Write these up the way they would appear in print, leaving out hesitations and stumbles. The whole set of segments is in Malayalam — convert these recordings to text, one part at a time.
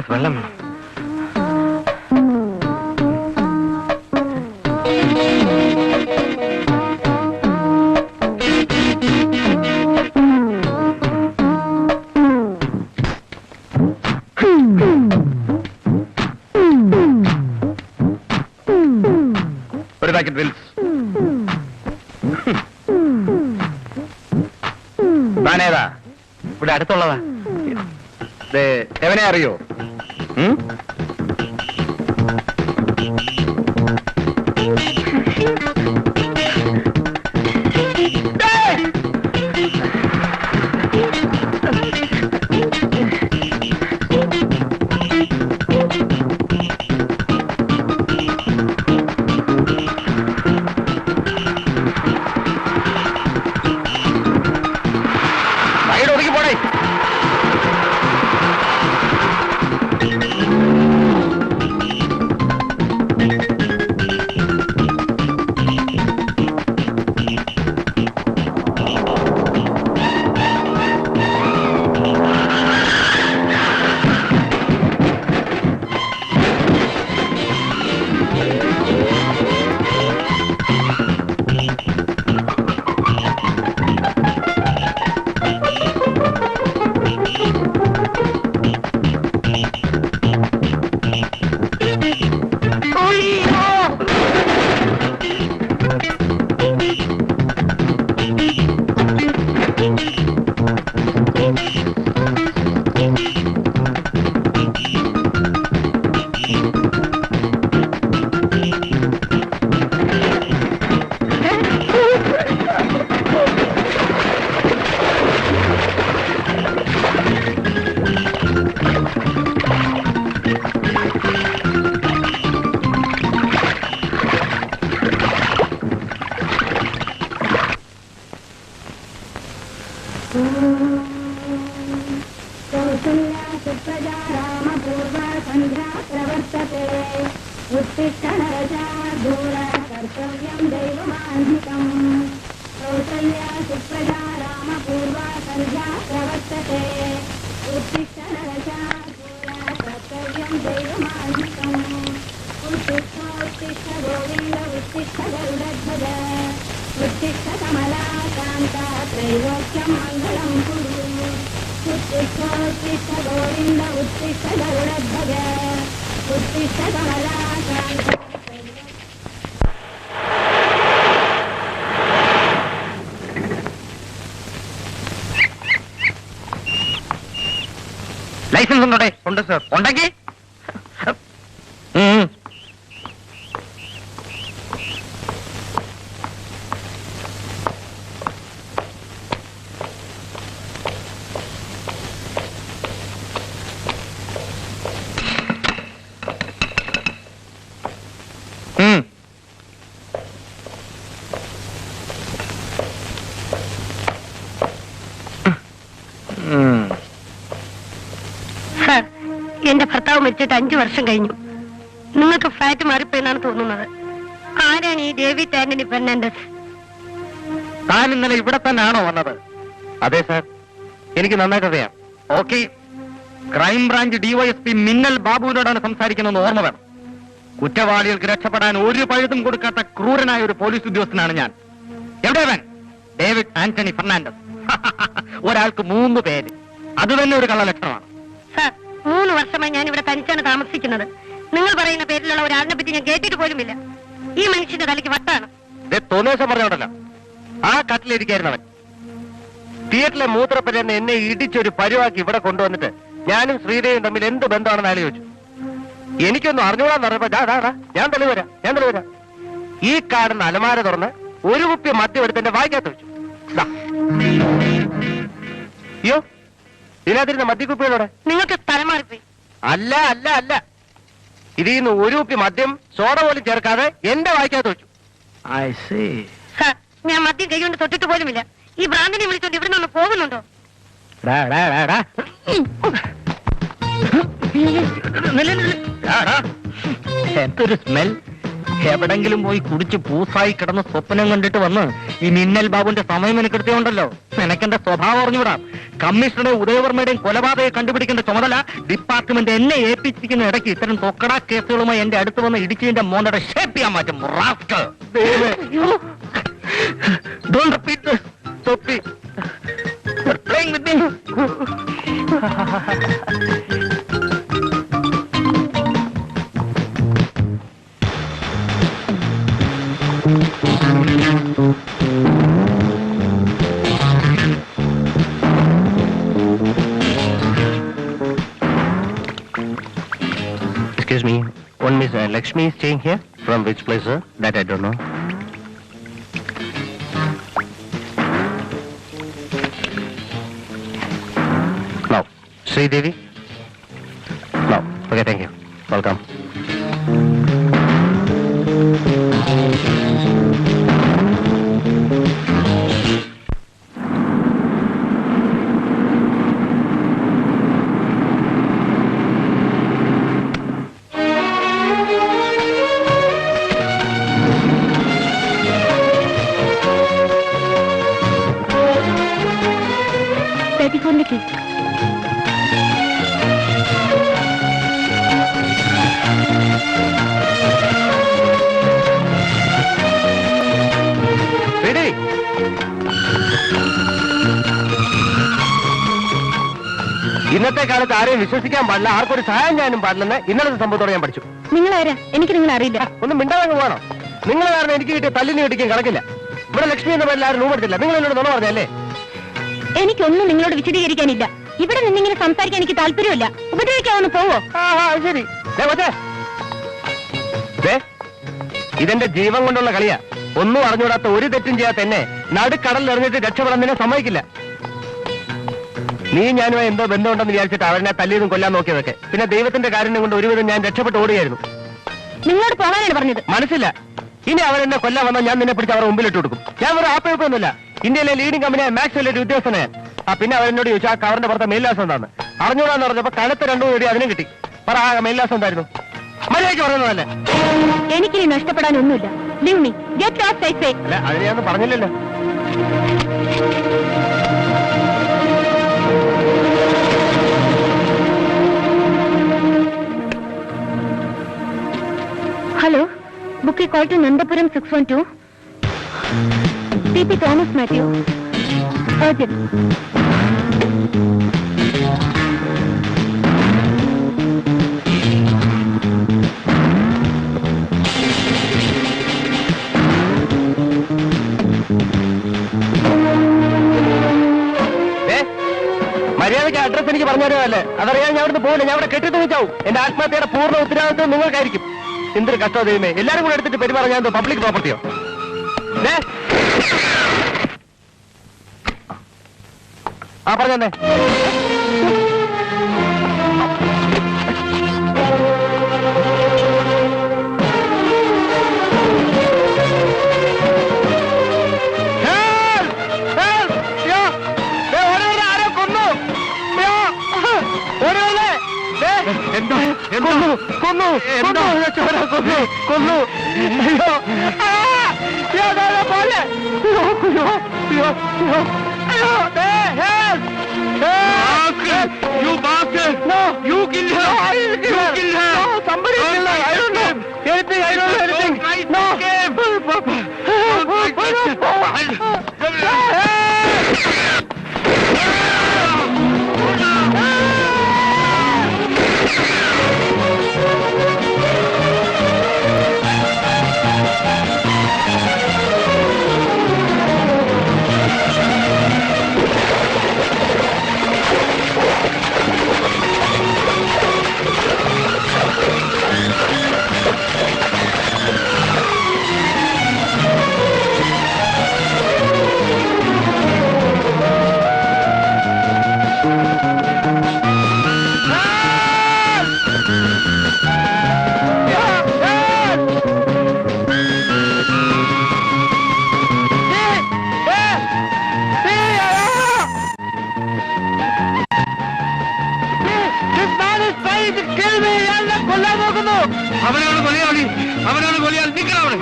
ഗ്ലാസ് വെള്ളം വേണം. ഒരു പാക്കറ്റ് വിൽസ്. താനേതാ? ഇവിടെ അടുത്തുള്ളതാ. എവനെ അറിയോ? ലൈസൻസ് ഉണ്ടോടെ? ഉണ്ട് സർ. ഉണ്ടെങ്കിൽ എന്റെ ഭർത്താവ് മരിച്ചിട്ട് 5 വർഷം കഴിഞ്ഞു. നിങ്ങൾക്ക് ഫ്ലാറ്റ് മാറിപ്പോയെന്നാണ് തോന്നുന്നത്. ആരാണ് ഈ ഡേവിഡ് ആന്റണി ഫെർണാണ്ടസ്? താൻ ഇന്നലെ ഇവിടെ തന്നെയാണോ വന്നത്? അതെ സാർ, എനിക്ക് നന്നായിട്ട് അറിയാം. ഓക്കെ, ക്രൈംബ്രാഞ്ച് ഡിവൈഎസ്പി മിന്നൽ ബാബുവിനോടാണ് സംസാരിക്കുന്നതെന്ന് ഓർമ്മ വേണം. കുറ്റവാളികൾക്ക് രക്ഷപ്പെടാൻ ഒരു പഴുതും കൊടുക്കാത്ത ക്രൂരനായ ഒരു പോലീസ് ഉദ്യോഗസ്ഥനാണ് ഞാൻ. എവിടെവൻ? David Antony Fernandez. ഒരാൾക്ക് 3 പേര്. അത് തന്നെ ഒരു കള്ളലക്ഷണമാണ്. സാർ, 3 വർഷമായി ഞാൻ ഇവിടെ തനിച്ചാണ് താമസിക്കുന്നത്. നിങ്ങൾ പറയുന്ന പേരിലുള്ള ഒരാളിനെ പറ്റി ഞാൻ കേട്ടിട്ട് പോലുമില്ല. ഈ മനുഷ്യന്റെ തലയ്ക്ക് വട്ടാണ്. തോന്നിയ പറഞ്ഞോണ്ടല്ലോ, ആ കട്ടിലിരിക്കായിരുന്നവൻ തിയേറ്ററിലെ മൂത്രപ്പരന്ന് എന്നെ ഇടിച്ചൊരു പരിവാക്കി ഇവിടെ കൊണ്ടുവന്നിട്ട് ഞാനും ശ്രീദേവിയും തമ്മിൽ എന്ത് ബന്ധമാണെന്ന് ആലോചിച്ചു. എനിക്കൊന്നും അറിഞ്ഞൂടാന്ന് പറഞ്ഞപ്പോ ഞാൻ തെളിവരാം. ഈ കാണുന്ന അലമാര തുറന്ന് ഒരു കുപ്പി മദ്യം എടുത്ത് എന്റെ വായിക്കാത്ത വെച്ചു. അയ്യോ, ഇതിനകത്തിരുന്ന മദ്യക്കുപ്പികളോടെ നിങ്ങൾക്ക് സ്ഥലം മാറിപ്പോയി. അല്ല ഇതിന്ന് ഒരു കുപ്പി മദ്യം സോഡ പോലും ചേർക്കാതെ എന്റെ വായിക്കാത്ത വെച്ചു. സാർ, ഞാൻ മദ്യം കൈകൊണ്ട് തൊട്ടിട്ട് പോലുമില്ല. ഈ ഭ്രാന്തിനെ വിളിച്ചോണ്ട് ഇവിടെ നിന്ന് പോകുന്നുണ്ടോ? എന്തൊരു സ്മെൽ! എവിടെങ്കിലും പോയി കുടിച്ച് പൂസായി കിടന്ന് സ്വപ്നം കണ്ടിട്ട് വന്ന് ഈ മിന്നൽ ബാബുന്റെ സമയം എനിക്കെടുത്തുണ്ടല്ലോ. നിനക്കെന്റെ സ്വഭാവം അറിഞ്ഞുകൂടാ. കമ്മീഷണറുടെ ഉദയവർമ്മയുടെയും കൊലപാതകം കണ്ടുപിടിക്കേണ്ട ചുമതല ഡിപ്പാർട്ട്മെന്റ് എന്നെ ഏൽപ്പിച്ചിരിക്കുന്ന ഇടയ്ക്ക് ഇത്തരം തൊക്കടാ കേസുകളുമായി എന്റെ അടുത്ത് വന്ന് ഇടിച്ചതിന്റെ മോന്തയുടെ ഷേപ്പ് ചെയ്യാൻ മാറ്റും. Don't repeat this, Sophie. You're playing with me. Excuse me, one Miss Lakshmi is staying here. From which place, sir? That I don't know. No. Sri Devi? No. Okay, thank you. Welcome. ടെലിഫോണിന്റെ കീ. Ready? ഇന്നത്തെ കാലത്ത് ആരെയും വിശ്വസിക്കാൻ പാടില്ല, ആർക്കൊരു സഹായം ചെയ്യാനും പാടില്ലെന്ന് ഇന്നലത്തെ സംഭവത്തോടെ ഞാൻ പഠിച്ചു. നിങ്ങളാരാ? എനിക്ക് നിങ്ങളെ അറിയില്ല. ഒന്നും മിണ്ടാതെ പോകണം. നിങ്ങൾ കാരണം എനിക്ക് കിട്ടിയ തല്ലിന് കിട്ടിക്കാൻ കണക്കില്ല. ഇവിടെ ലക്ഷ്മി എന്ന പേരിൽ ആരും രൂപെടുത്തില്ല. നിങ്ങൾ എന്നോട് നുണ പറഞ്ഞല്ലേ? എനിക്കൊന്നും നിങ്ങളോട് വിശദീകരിക്കാനില്ല. ഇവിടെ നിന്നിങ്ങനെ സംസാരിക്കാൻ എനിക്ക് താല്പര്യമില്ല. ഉപദ്രവിക്കാവുന്ന പോവോ? ശരി. ഇതെന്റെ ജീവൻ കൊണ്ടുള്ള കളിയാ. ഒന്നും അറിഞ്ഞുകൂടാത്ത ഒരു തെറ്റും ചെയ്യാത്ത എന്നെ നടുക്കടലിൽ എറിഞ്ഞിട്ട് രക്ഷപ്പെടാൻ സമ്മതിക്കില്ല. നീ ഞാനുമായി എന്തോ ബന്ധമുണ്ടെന്ന് വിചാരിച്ചിട്ട് അവരെ തല്ലിയതും കൊല്ലാൻ നോക്കിയതൊക്കെ. പിന്നെ ദൈവത്തിന്റെ കാരുണ്യം കൊണ്ട് ഒരുവിധം ഞാൻ രക്ഷപ്പെട്ട് ഓടുകയായിരുന്നു. നിങ്ങളോട് പോകാനാണ് പറഞ്ഞത്. മനസ്സില്ല. ഇനി അവരെന്നെ കൊല്ലാൻ വന്നാൽ ഞാൻ നിന്നെ പിടിച്ച് അവരുടെ മുമ്പിലിട്ട് കൊടുക്കും. ഞാൻ ഒരു ആപ്പയൊന്നുമില്ല. ഇന്ത്യയിലെ ലീഡിംഗ് കമ്പനിയായ മാക്സിലെ ഒരു ഉദ്യോഗസ്ഥനെ. പിന്നെ അവരെന്നോട് ചോദിച്ചു ആ കവറിന്റെ പുറത്തെ മേൽലാസം എന്താന്ന്. അറിഞ്ഞൂടാന്ന് പറഞ്ഞപ്പോ കനത്ത് രണ്ടു പേടി അതിനും കിട്ടി. പറ ആ മേൽലാസം എന്തായിരുന്നു? മര്യാദയ്ക്ക് പറയുന്നതല്ലേ? എനിക്കിനി നഷ്ടപ്പെടാനൊന്നുമില്ല. Leave me. Get lost I say. അല്ല അത് ഞാൻ പറഞ്ഞില്ലല്ലോ. Hello, book call to Nandapuram 612. PP Thomas Mathew. Urgent. മര്യാദയ്ക്ക് അഡ്രസ് എനിക്ക് പറഞ്ഞു തരുമല്ലേ? അതറിയാൻ ഞാൻ അവിടുന്ന് പോകില്ല. ഞാൻ അവിടെ കെട്ടിത്തുണിച്ചാവും. എന്റെ ആത്മഹത്യയുടെ പൂർണ്ണ ഉത്തരവാദിത്വം നിങ്ങൾക്കായിരിക്കും. എന്തൊരു കഷ്ടോ ദൈവമേ. എല്ലാരും കൂടെ എടുത്തിട്ട് പെരുമാറാൻ ഞാൻ പബ്ലിക് പ്രോപ്പർട്ടിയോ? ആ പറഞ്ഞേ. You bastard! No! You killed her! No, you killed her! No, somebody killed her! I don't know anything! I don't know anything! No! അവനാണ് കൊലയാളി. അവനാണ് കൊലയാളി. നിൽക്കണം അവിടെ.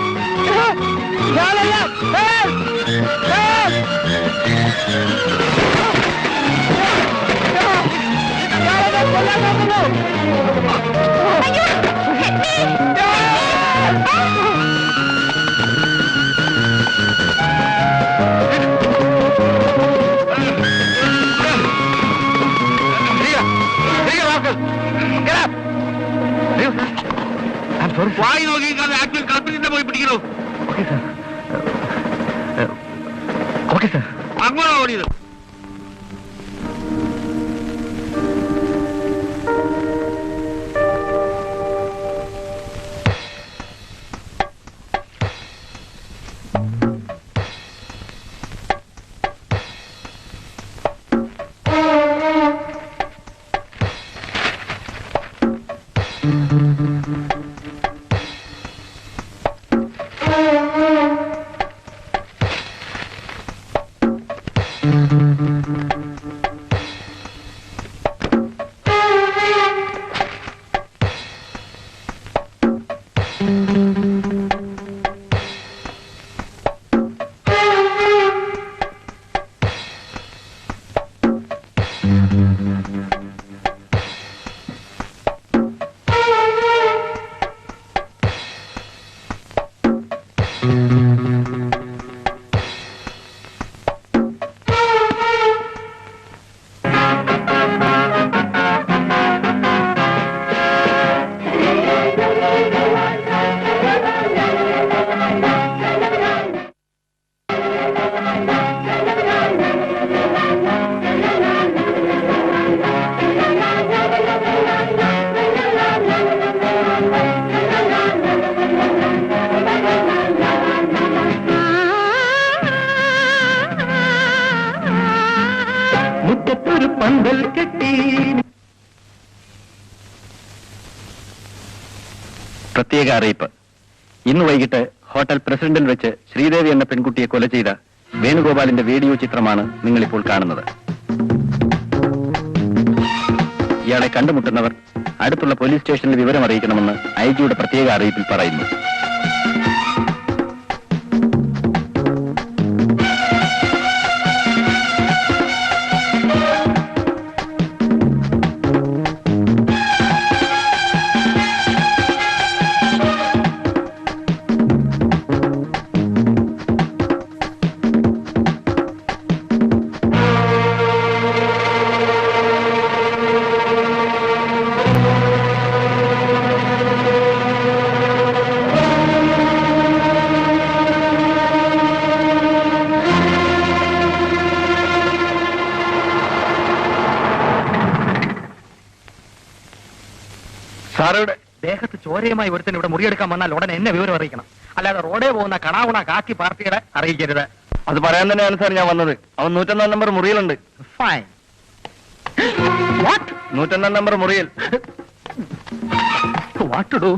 വായി നോക്കി ആക്ച്വൽ കൽപ്പിച്ചിട്ട് പോയി പിടിക്കണോ? Okay sir. അങ്ങോട്ടാ ഓടിയത്. പ്രത്യേക അറിയിപ്പ്. ഇന്ന് വൈകിട്ട് ഹോട്ടൽ പ്രസിഡന്റിൽ വെച്ച് ശ്രീദേവി എന്ന പെൺകുട്ടിയെ കൊല ചെയ്ത വേണുഗോപാലിന്റെ വീഡിയോ ചിത്രമാണ് നിങ്ങളിപ്പോൾ കാണുന്നത്. ഇയാളെ കണ്ടുമുട്ടുന്നവർ അടുത്തുള്ള പോലീസ് സ്റ്റേഷനിൽ വിവരം അറിയിക്കണമെന്ന് ഐജിയുടെ പ്രത്യേക അറിയിപ്പിൽ പറയുന്നു. സാറയുടെ ദേഹത്ത് ചോരയുമായി ഒരുത്തൻ ഇവിടെ മുറിയെടുക്കാൻ വന്നാൽ ഉടനെ എന്നെ വിവരം അറിയിക്കണം. അല്ലാതെ റോഡേ പോകുന്ന കണാവുണ കാക്കി പാർട്ടിയുടെ അറിയിക്കരുത്. അത് പറയാൻ തന്നെയാണ് സാർ ഞാൻ വന്നത്. അവൻ 101 നമ്പർ മുറിയിലുണ്ട്. ഫൈൻ. വാട്ട്? 101 നമ്പർ മുറിയിൽ. What to do?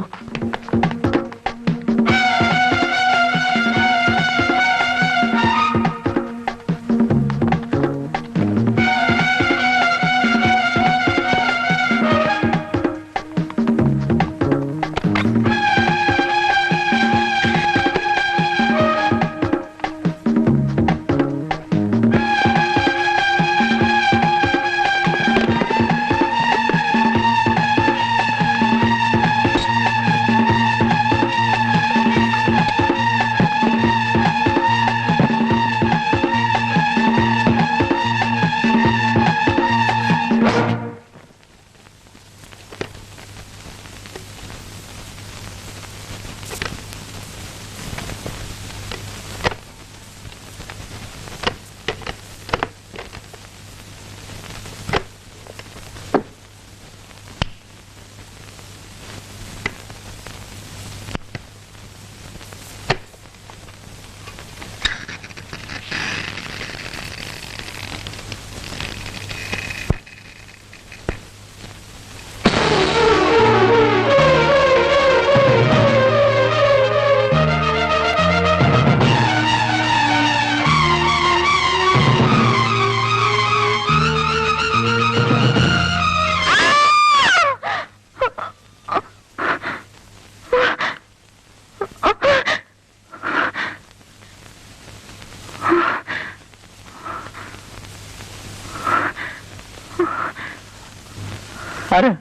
ആരാ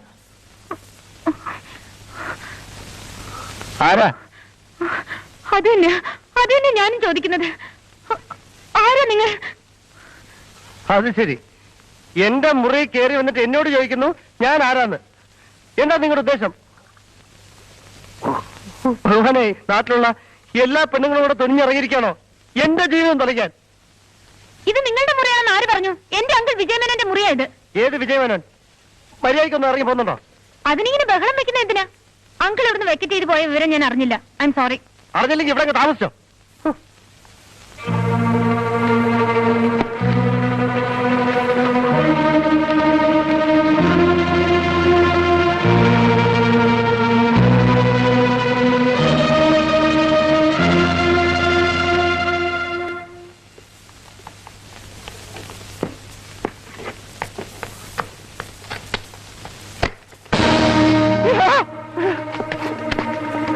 ആരാ അത് തന്നെ ഞാനും ചോദിക്കുന്നത്. ആരാ നിങ്ങൾ? അത് ശരി, എന്റെ മുറി കയറി വന്നിട്ട് എന്നോട് ചോദിക്കുന്നു ഞാൻ ആരാന്ന്. എന്താ നിങ്ങളുടെ ഉദ്ദേശം? ഭഗവാനെ, നാട്ടിലുള്ള എല്ലാ പെണ്ണുങ്ങളും കൂടെ തുനിഞ്ഞിറങ്ങിയിരിക്കാണോ എന്റെ ജീവിതം തുലയ്ക്കാൻ? ഇത് നിങ്ങളുടെ മുറിയാണെന്ന് ആര് പറഞ്ഞു? എന്റെ അങ്കിൾ വിജയമേനന്റെ മുറിയായത്. ഏത് വിജയമേനൻ? മര്യാദയ്ക്കൊന്നും ഇറങ്ങി പോകുന്നുണ്ടോ? അതിനിങ്ങനെ ബഹളം വെക്കുന്ന എന്തിനാ? അങ്കിൾ ഇവിടുന്ന് വെക്കറ്റ് ചെയ്ത് പോയ വിവരം ഞാൻ അറിഞ്ഞില്ല. I am sorry. അറിഞ്ഞില്ലെങ്കിൽ ഇവിടെ താമസിച്ചോ?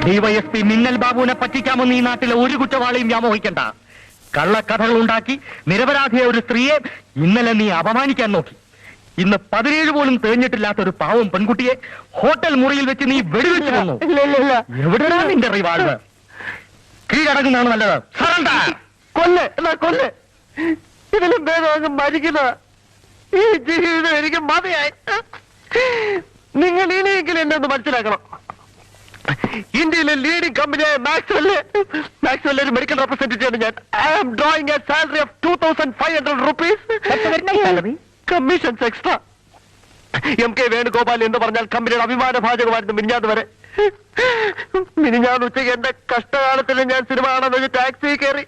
ഡിവൈഎസ്പി മിന്നൽ ബാബുവിനെ പറ്റിക്കാമെന്ന് ഈ നാട്ടിലെ ഒരു കുറ്റവാളിയും വ്യാമോഹിക്കണ്ട. കള്ളക്കഥകൾ ഉണ്ടാക്കി നിരപരാധിയായ ഒരു സ്ത്രീയെ ഇന്നലെ നീ അപമാനിക്കാൻ നോക്കി. ഇന്ന് 17 പോലും തികഞ്ഞിട്ടില്ലാത്ത ഒരു പാവം പെൺകുട്ടിയെ ഹോട്ടൽ മുറിയിൽ വെച്ച് നീ വെടിവെച്ചു വന്നു. എവിടെയാ നിന്റെ റിവാൾവർ? കീഴടങ്ങുന്നതാണ് നല്ലത്. സറണ്ടർ. കൊല്ല് എന്നാ കൊല്ല്. ഇതിലും ഭേദം അങ്ങ് മരിക്കുന്ന ഈ ജീവിതം എനിക്ക് മതിയായി. നിങ്ങൾ ഇനിയെങ്കിലും എന്നെ ഒന്ന് മനസ്സിലാക്കണം. ഇന്ത്യയിലെ ലീഡിംഗ് കമ്പനിയായ മാക്സ്വെൽ ഒരു മെഡിക്കൽ റെപ്രസെന്റേറ്റീവ് ഞാൻ. I am drawing a salary of 2500 rupees. Commissions extra. MK Venugopal എന്ന് പറഞ്ഞാൽ കമ്പനിയുടെ അഭിമാന ഭാജകമായിരുന്നു മിനിഞ്ഞാന്ന് വരെ. മിനിഞ്ഞാന്ന് ഉച്ചയ്ക്ക് എന്റെ കഷ്ടകാലത്തിൽ ഞാൻ സിനിമ കാണാൻ ടാക്സി കയറി.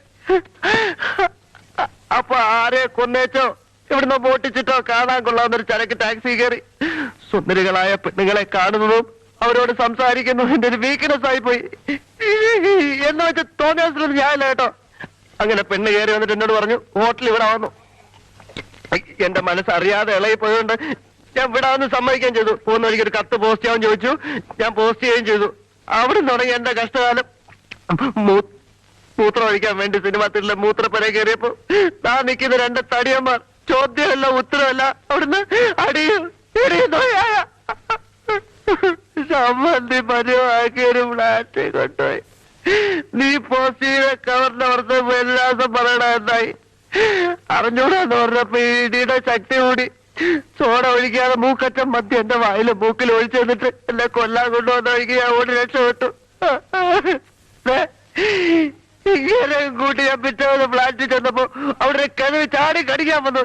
അപ്പൊ ആരെ കൊന്നേച്ചോ ഇവിടുന്ന് മോട്ടിച്ചിട്ടോ കാണാൻ കൊള്ളാവുന്നൊരു ചരക്ക് ടാക്സി കയറി. സുന്ദരികളായ പെണ്ണുങ്ങളെ കാണുന്നതും അവരോട് സംസാരിക്കുന്നു എന്റെ ഒരു വീക്ക്നെസ് ആയി പോയി. എന്ന് വെച്ച് തോന്നിയാൽ ഞാനില്ല കേട്ടോ. അങ്ങനെ പെണ്ണ് കയറി വന്നിട്ട് എന്നോട് പറഞ്ഞു ഹോട്ടൽ ഇവിടെ വന്നു. എന്റെ മനസ്സറിയാതെ ഇളകി പോയതുകൊണ്ട് ഞാൻ വിടാമെന്ന് സമ്മതിക്കുകയും ചെയ്തു. പോകുന്ന വഴിക്ക് ഒരു കത്ത് പോസ്റ്റ് ചെയ്യാൻ ചോദിച്ചു. ഞാൻ പോസ്റ്റ് ചെയ്യുകയും ചെയ്തു. അവിടെ തുടങ്ങി എന്റെ കഷ്ടകാലം. മൂത്രം ഒഴിക്കാൻ വേണ്ടി സിനിമാ തിരിലെ മൂത്രപ്പര കയറിയപ്പോ ഞാൻ നിൽക്കുന്ന 2 തടിയന്മാർ ചോദ്യമല്ല ഉത്തരവല്ല അവിടുന്ന് അടിയും ഇടിയുന്നോയായ സമ്മതി പരുവാക്കിയൊരു ഫ്ലാറ്റ് കൊണ്ടുപോയി. നീ പോസ്റ്റ് ചെയ്ത കവറിന്റെ പുറത്ത് വിലാസം പറയണ എന്തായി അറിഞ്ഞൂടാന്ന് പറഞ്ഞപ്പോ ഇടിയുടെ ശക്തി കൂടി സോഡ ഒഴിക്കാതെ മൂക്കറ്റം മദ്യം എന്റെ വായില് മൂക്കിൽ ഒഴിച്ചു തന്നിട്ട് എന്നെ കൊല്ലാൻ കൊണ്ടുവന്ന ഒഴിക്ക് ഞാൻ ഓടി രക്ഷപ്പെട്ടു. ഇങ്ങനെ കൂട്ടി ഞാൻ പിറ്റേ ഫ്ലാറ്റിൽ ചെന്നപ്പോ അവിടെ കിഴവ് ചാടി കടിക്കാൻ വന്നു.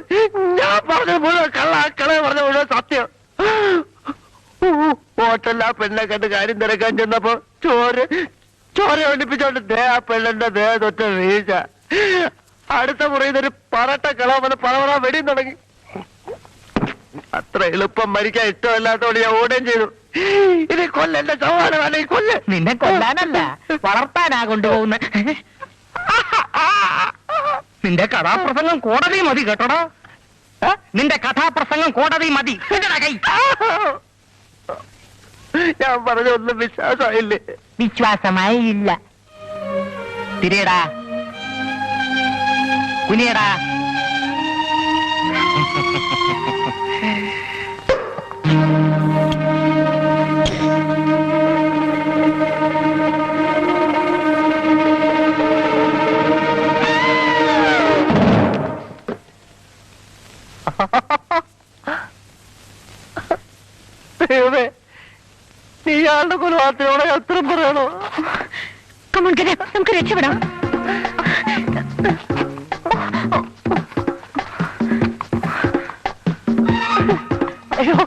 ഞാൻ പറഞ്ഞ മുഴുവൻ കള പറഞ്ഞ മുഴുവൻ സത്യം. ഹോട്ടലിൽ ആ പെണ്ണെ കണ്ട് കാര്യം തിരക്കാൻ ചെന്നപ്പോ ചോര ഒളിപ്പിച്ചോണ്ട് ആ പെണ്ണിന്റെ ദേഹത്തൊറ്റ വീഴ്ച. അടുത്ത മുറിയിൽ ഒരു പറട്ട കളവന്ന് പളവറ വെടിയും തുടങ്ങി. അത്ര എളുപ്പം മരിക്കാൻ ഇഷ്ടമല്ലാത്തോണ്ട് ഞാൻ ഓടുകയും ചെയ്തു. ഇത് കൊല്ലെന്റെ സവാളമാണ്. ഈ കൊല്ല് നിന്നെ കൊല്ലാനല്ല വളർത്താനാ കൊണ്ടുപോകുന്ന. നിന്റെ കഥാപ്രസംഗം കോടതി മതി കേട്ടോടാ. നിന്റെ കഥാപ്രസംഗം കോടതി മതി. ഞാൻ പറഞ്ഞൊന്നും വിശ്വാസമായില്ലേ? വിശ്വാസമായി ഇല്ല. തിരിയടാ കുനിയടാ. ദൈവമേ, നീ ഇയാളുടെ കൊലപാതകത്തിനോടെ അത്രയും പറയണോ? നമുക്ക് രക്ഷപ്പെടാം. അയ്യോ,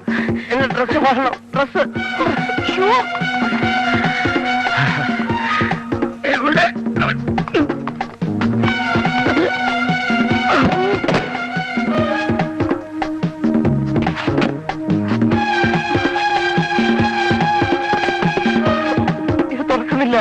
എന്റെ ഡ്രസ് മാറണം. ഡ്രസ് ഇത് തുറക്കുന്നില്ല.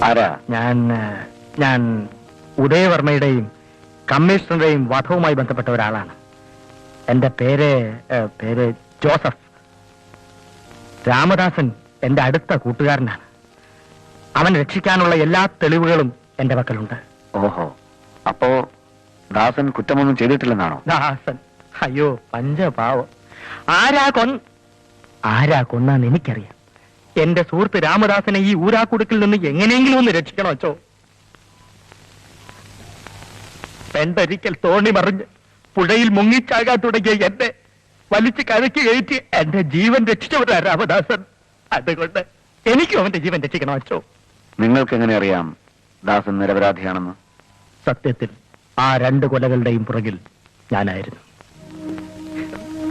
ആരാ? ഞാൻ ഉദയവർമ്മയുടെയും കമ്മീഷണറുടെയും വധവുമായി ബന്ധപ്പെട്ട ഒരാളാണ്. എന്റെ പേര് ജോസഫ്. രാമദാസൻ എന്റെ അടുത്ത കൂട്ടുകാരനാണ്. അവൻ രക്ഷിക്കാനുള്ള എല്ലാ തെളിവുകളും എന്റെ പക്കലുണ്ട്. ഓഹോ, അപ്പോ ദാസൻ കുറ്റമൊന്നും ചെയ്തിട്ടില്ലെന്നാണോ? ദാസൻ? അയ്യോ പഞ്ചപാവം. ആരാ കൊന്നാന്ന് എനിക്കറിയാം. എന്റെ സുഹൃത്ത് രാമദാസനെ ഈ ഊരാക്കുടുക്കിൽ നിന്ന് എങ്ങനെയെങ്കിലും ഒന്ന് രക്ഷിക്കണോ അച്ചോ? പെണ്ടൊരിക്കൽ തോണി മറിഞ്ഞ് പുഴയിൽ മുങ്ങിച്ചാകാൻ തുടങ്ങിയ എന്നെ വലിച്ചു കരയ്ക്ക് കയറ്റി എന്റെ ജീവൻ രക്ഷിച്ചവരാ രാമദാസൻ. അതുകൊണ്ട് എനിക്കും അവന്റെ ജീവൻ രക്ഷിക്കണോ അച്ചോ? നിങ്ങൾക്ക് എങ്ങനെ അറിയാം ദാസൻ നിരപരാധിയാണെന്ന്? സത്യത്തിൽ ആ 2 കൊലകളുടെയും പുറകിൽ ഞാനായിരുന്നു.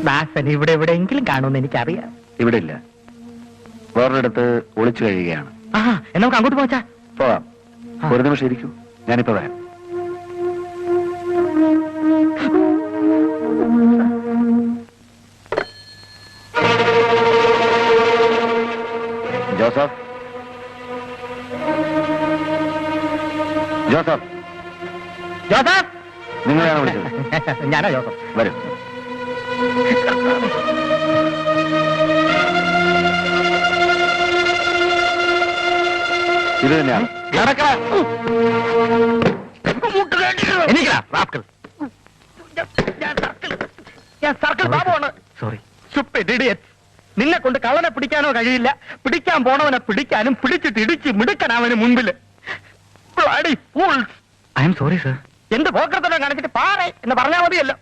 ദാസൻ ഇവിടെ എവിടെയെങ്കിലും കാണുമെന്ന് എനിക്കറിയാം. ഇവിടെ ഇല്ല, വേറൊരിടത്ത് ഒളിച്ചു കഴിയുകയാണ്. എന്നാ നമുക്ക് അങ്ങോട്ട് പോച്ചാ? പോവാം. ഒരു നിമിഷം ഇരിക്കൂ, ഞാനിപ്പോ വരാം. Joseph, Joseph, Joseph! നിങ്ങളെയാണ് വിളിച്ചത്? ഞാനാ ജോസഫ്. വരൂ. ഇത് തന്നെയാണ്. സോറി. നിന്നെ കൊണ്ട് കള്ളനെ പിടിക്കാനോ കഴിയില്ല. പിടിക്കാൻ പോണവനെ പിടിക്കാനും പിടിച്ചിട്ട് ഇടിച്ച് മിടുക്കനവന് മുൻപില്. I am sorry sir. എന്ത് പോക്കർത്തനം കാണിച്ചിട്ട് പാറേ എന്ന് പറഞ്ഞാൽ മതിയല്ലോ.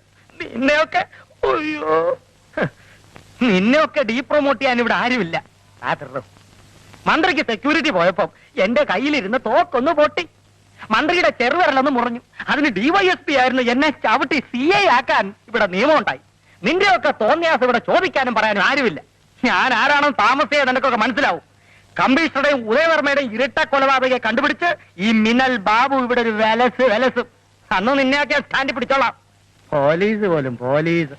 നിന്നെയൊക്കെ ഡീപ്രൊമോട്ട് ചെയ്യാൻ ഇവിടെ ആരുമില്ല. മന്ത്രിക്ക് സെക്യൂരിറ്റി പോയപ്പോ എന്റെ കയ്യിലിരുന്ന് തോക്കൊന്ന് പൊട്ടി. മന്ത്രിയുടെ ചെറുവിരലൊന്ന് മുറിഞ്ഞു. അതിന് DYSP ആയിരുന്നു എന്നെ ചവിട്ടി CA ആക്കാൻ ഇവിടെ നിയമം ഉണ്ടായി. നിന്റെയൊക്കെ തോന്നിയാസം ഇവിടെ ചോദിക്കാനും പറയാനും ആരുമില്ല. ഞാൻ ആരാണെന്ന് താമസിയാതെ നിനക്കൊക്കെ മനസ്സിലാവും. കമ്മീഷണറുടെയും ഉദയവർമ്മയുടെയും ഇരട്ട കൊലപാതകയെ കണ്ടുപിടിച്ച് ഈ മിന്നൽ ബാബു ഇവിടെ ഒരു വെലസ്. അന്ന് നിന്നെയൊക്കെ സ്റ്റാൻഡിൽ പിടിച്ചോളാം. പോലീസ് പോലും പോലീസ്.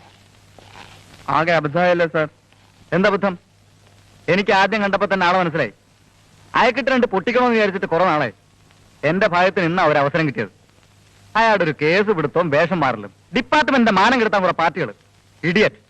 ആകെ അബദ്ധമായല്ലോ സാർ. എന്തബദ്ധം? എനിക്ക് ആദ്യം കണ്ടപ്പോ തന്നെ ആളെ മനസ്സിലായി. അയക്കിട്ട് 2 പൊട്ടിക്കണമെന്ന് വിചാരിച്ചിട്ട് കുറെ നാളെ. എന്റെ ഭാഗത്തിന് ഇന്നാ ഒരു അവസരം കിട്ടിയത്. അയാളുടെ ഒരു കേസ് പിടുത്തവും വേഷം മാറലും ഡിപ്പാർട്ട്മെന്റിന്റെ മാനം കെടുത്താൻ കുറെ പാർട്ടികൾ. ഇഡിയറ്റ്.